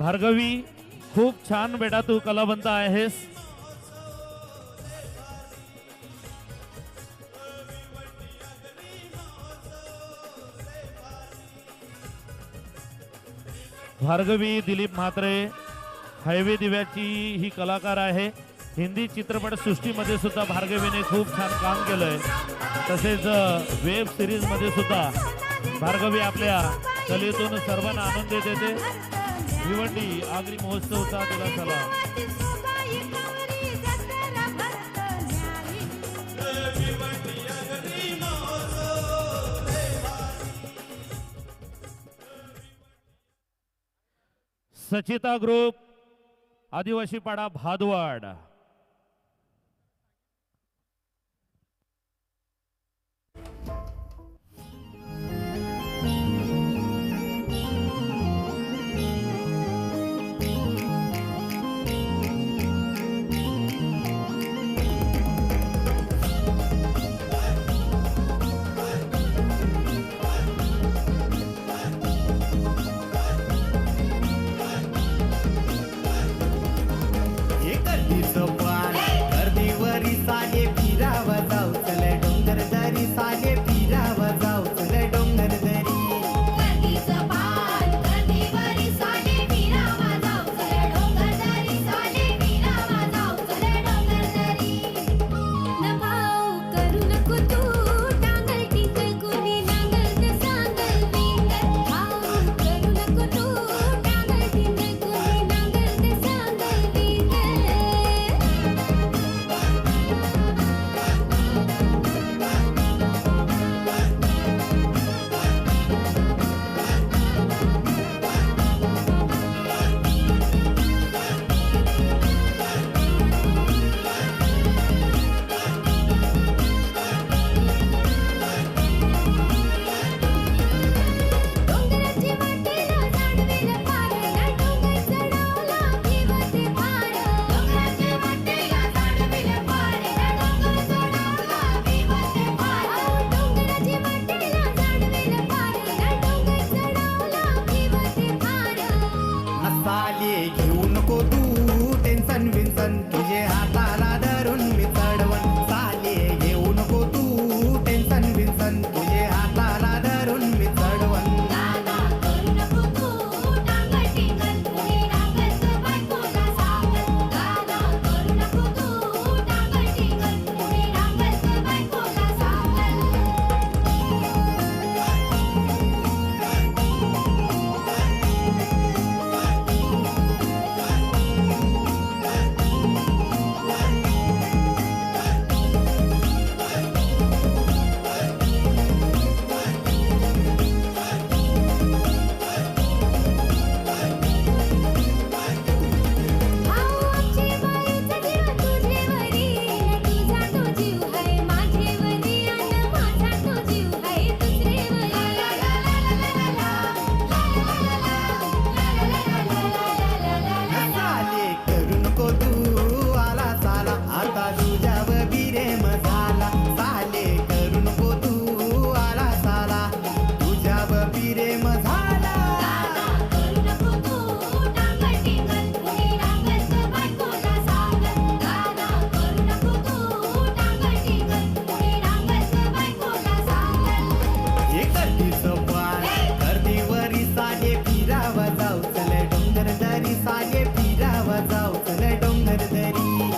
भार्गवी खूप छान बेटा तू कलावंत आहेस. भार्गवी दिलीप म्हात्रे हायवे दिव्याची ही कलाकार आहे. हिंदी चित्रपट सृष्टीमध्ये सुद्धा भार्गवीने खूप छान काम केलंय. तसेच वेब सिरीज मध्ये सुद्धा भार्गवी आपल्या कलेतून सर्वांना आनंद देते. भिवंडी आगरी महोत्सवचा तिला सलाम. सचिता ग्रुप आदिवासी पाडा भादवाड. सागे फिरावा जाऊ चल डोंगर दरी.